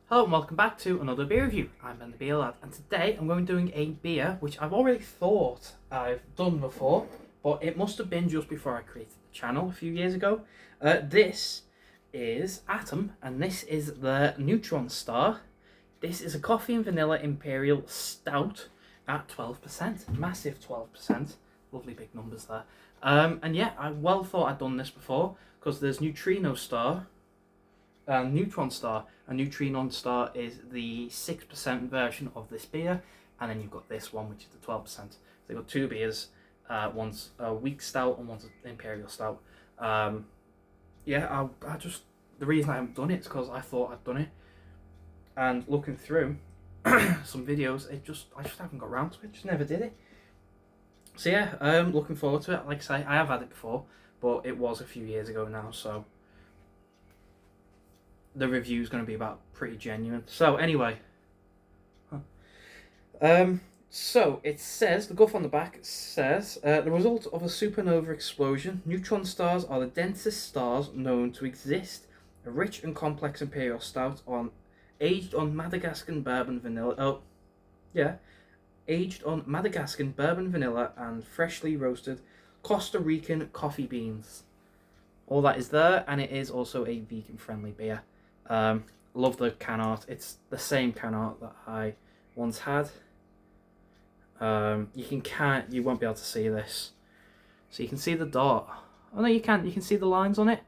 Hello and welcome back to another beer review. I'm Ben the Beer Lad, and today I'm going to be doing a beer which I've already thought I've done before, but it must have been just before I created the channel a few years ago. This is Atom, and this is the Neutron Star. This is a coffee and vanilla Imperial Stout at 12%, massive 12%, lovely big numbers there. And yeah, I well thought I'd done this before, because there's Neutrino Star, Neutron Star. A Neutron Star is the 6% version of this beer, and then you've got this one, which is the 12%. So they've got two beers, one's a weak stout and one's an Imperial Stout. Yeah, I just, the reason I haven't done it is because I thought I'd done it, and looking through some videos, I just haven't got around to it, just never did it. So yeah, looking forward to it. Like I say, I have had it before, but it was a few years ago now, so the review is going to be about pretty genuine. So anyway, so it says, the guff on the back says, the result of a supernova explosion, neutron stars are the densest stars known to exist. A rich and complex Imperial Stout aged on Madagascan bourbon vanilla. Aged on Madagascan bourbon vanilla and freshly roasted Costa Rican coffee beans. All that is there, and it is also a vegan-friendly beer. Love the can art. It's the same can art that I once had. You won't be able to see this. So you can see the dot. Oh no, you can't. You can see the lines on it.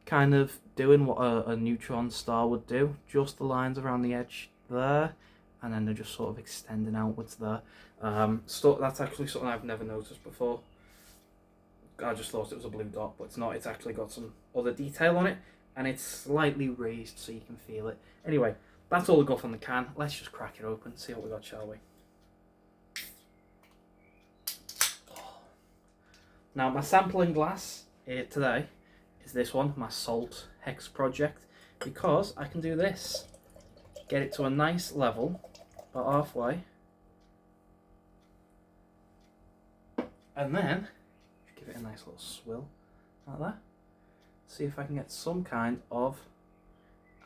Kind of doing what a neutron star would do. Just the lines around the edge there, and then they're just sort of extending outwards there. That's actually something I've never noticed before. I just thought it was a blue dot, but it's not. It's actually got some other detail on it, and it's slightly raised so you can feel it. Anyway, that's all the guff on the can. Let's just crack it open, see what we got, shall we? Now, my sampling glass today is this one, my Salt Hex Project, because I can do this. Get it to a nice level, about halfway, and then give it a nice little swill, like that. See if I can get some kind of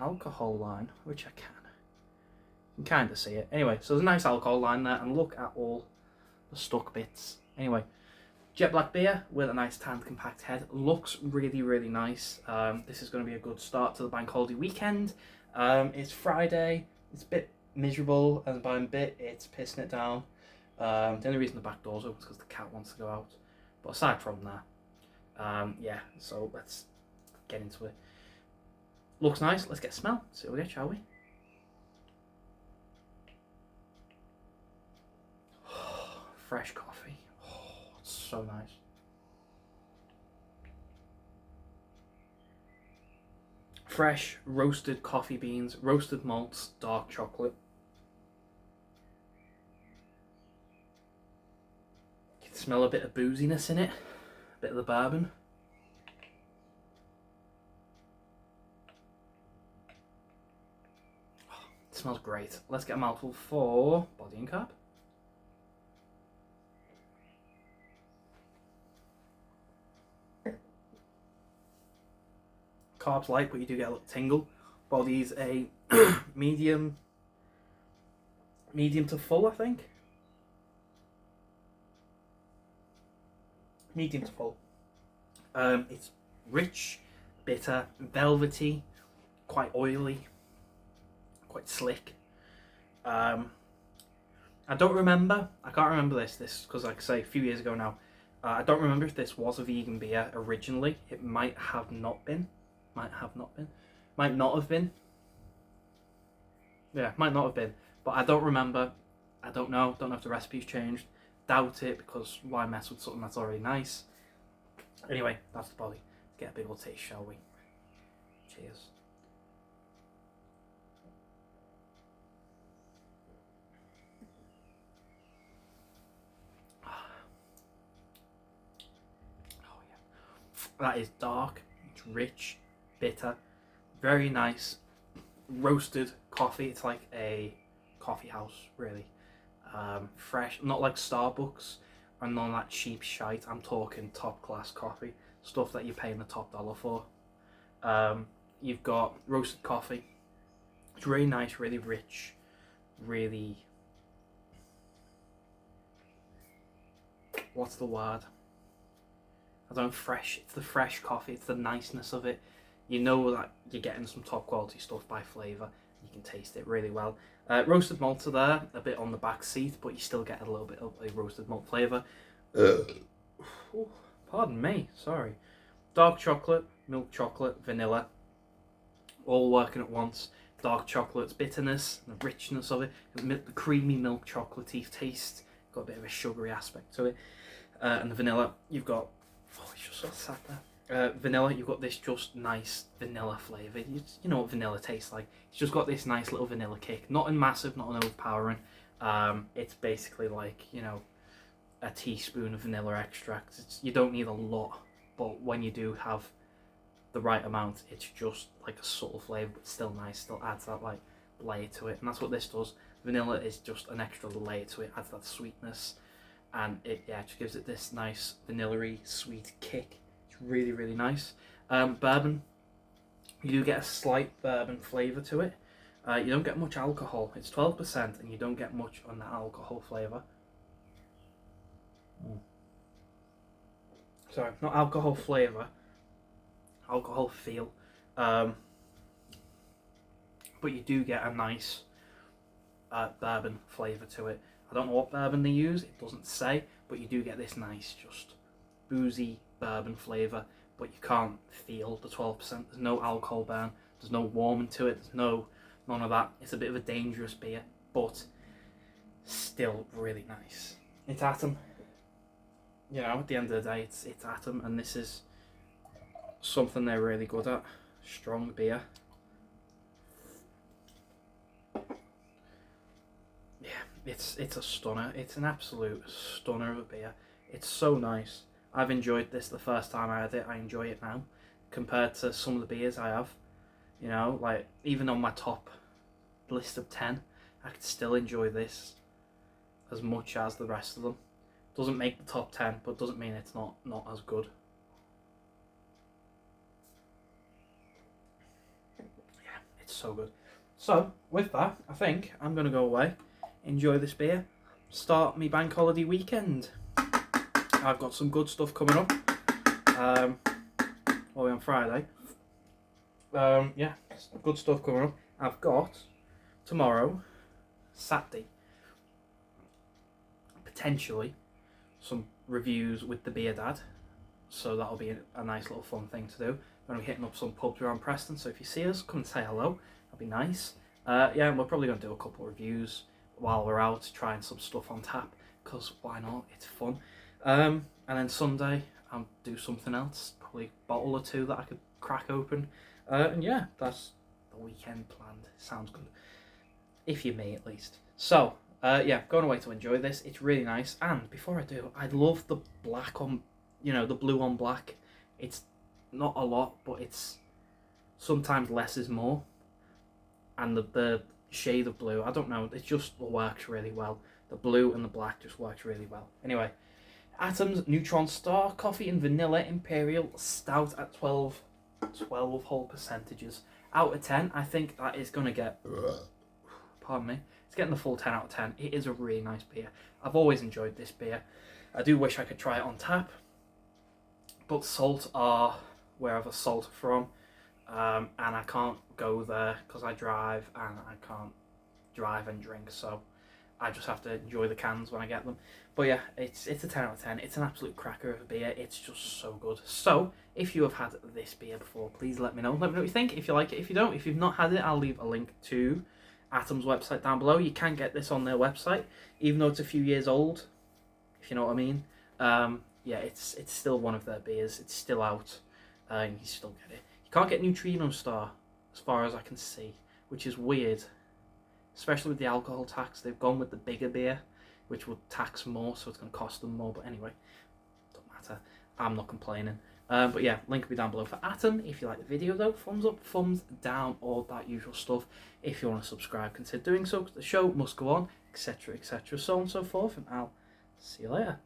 alcohol line, which I can. You can kind of see it. Anyway, so there's a nice alcohol line there, and look at all the stuck bits. Anyway, jet black beer with a nice tanned compact head. Looks really, really nice. This is going to be a good start to the bank holiday weekend. It's Friday. It's a bit miserable, and by a bit, it's pissing it down. The only reason the back door's open is because the cat wants to go out. But aside from that, yeah, so let's get into it. Looks nice. Let's get a smell. See what we get, shall we? Fresh coffee. Oh, it's so nice. Fresh roasted coffee beans, roasted malts, dark chocolate. You can smell a bit of booziness in it, a bit of the bourbon. It smells great. Let's get a mouthful for body and carb. Carbs light, but you do get a little tingle. Body's a medium to full, I think. Medium to full. It's rich, bitter, velvety, quite oily, quite slick. I can't remember this because, like I say, a few years ago now. I don't remember if this was a vegan beer originally. It might not have been. Yeah, might not have been. But I don't remember. I don't know. Don't know if the recipe's changed. Doubt it, because why mess with something that's already nice? Anyway, that's the body. Let's get a big old taste, shall we? Cheers. Oh yeah. That is dark. It's rich, bitter, very nice roasted coffee. It's like a coffee house, really. Fresh, not like Starbucks or none of that cheap shite. I'm talking top class coffee, stuff that you're paying the top dollar for. You've got roasted coffee, It's really nice, really rich, really... What's the word? I don't know, fresh. It's the fresh coffee. It's the niceness of it. You know that you're getting some top quality stuff by flavour. You can taste it really well. Roasted malts are there, a bit on the back seat, but you still get a little bit of a roasted malt flavour. Pardon me, sorry. Dark chocolate, milk chocolate, vanilla, all working at once. Dark chocolate's bitterness, the richness of it, the creamy milk chocolatey taste, got a bit of a sugary aspect to it. And the vanilla, you've got, oh, it's just sort of sat there. Vanilla, you've got this just nice vanilla flavour. You know what vanilla tastes like. It's just got this nice little vanilla kick. Not in massive, not in overpowering. It's basically like, you know, a teaspoon of vanilla extract. You don't need a lot, but when you do have the right amount, it's just like a subtle flavour, but still nice. Still adds that like layer to it, and that's what this does. Vanilla is just an extra layer to it. Adds that sweetness, and it just gives it this nice vanilla-y sweet kick. It's really, really nice. Bourbon, you do get a slight bourbon flavour to it. You don't get much alcohol. It's 12%, and you don't get much on that alcohol flavour. Sorry, not alcohol flavour, alcohol feel. But you do get a nice bourbon flavour to it. I don't know what bourbon they use, it doesn't say, but you do get this nice, just boozy bourbon flavour, but you can't feel the 12%. There's no alcohol burn, there's no warming to it, there's none of that. It's a bit of a dangerous beer, but still really nice. It's Atom. You know, at the end of the day, it's Atom, and this is something they're really good at. Strong beer. Yeah, it's a stunner. It's an absolute stunner of a beer. It's so nice. I've enjoyed this the first time I had it. I enjoy it now, compared to some of the beers I have. You know, like, even on my top list of 10, I could still enjoy this as much as the rest of them. Doesn't make the top 10, but doesn't mean it's not as good. Yeah, it's so good. So, with that, I think I'm going to go away, enjoy this beer, start my bank holiday weekend. I've got some good stuff coming up. Well, on Friday. Yeah, good stuff coming up. I've got tomorrow, Saturday, potentially some reviews with the Beer Dad, so that'll be a nice little fun thing to do. We're going to be hitting up some pubs around Preston, so if you see us, come and say hello, that'd be nice. Yeah, and we're probably going to do a couple of reviews while we're out, trying some stuff on tap, because why not, it's fun. And then Sunday, I'll do something else, probably a bottle or two that I could crack open. And yeah, that's the weekend planned. Sounds good, if you're me at least. So, yeah, going away to enjoy this. It's really nice. And before I do, I love the black on, you know, the blue on black. It's not a lot, but it's sometimes less is more. And the shade of blue, I don't know, it just works really well. The blue and the black just works really well. Anyway, Atom's Neutron Star Coffee and Vanilla Imperial Stout at 12 whole percentages. Out of 10, I think that is going to get... Pardon me. It's getting the full 10 out of 10. It is a really nice beer. I've always enjoyed this beer. I do wish I could try it on tap, but Salt are wherever Salt are from, and I can't go there because I drive, and I can't drive and drink, so I just have to enjoy the cans when I get them. But yeah, it's a 10 out of 10. It's an absolute cracker of a beer. It's just so good. So, if you have had this beer before, please let me know. Let me know what you think, if you like it. If you don't, if you've not had it, I'll leave a link to Atom's website down below. You can get this on their website, even though it's a few years old, if you know what I mean. Yeah, it's still one of their beers. It's still out, and you still get it. You can't get Neutrino Star, as far as I can see, which is weird, especially with the alcohol tax. They've gone with the bigger beer, which would tax more, so it's going to cost them more. But anyway, don't matter. I'm not complaining. But yeah, link will be down below for Atom. If you like the video though, thumbs up, thumbs down, all that usual stuff. If you want to subscribe, consider doing so, because the show must go on, etc, etc, so on and so forth, and I'll see you later.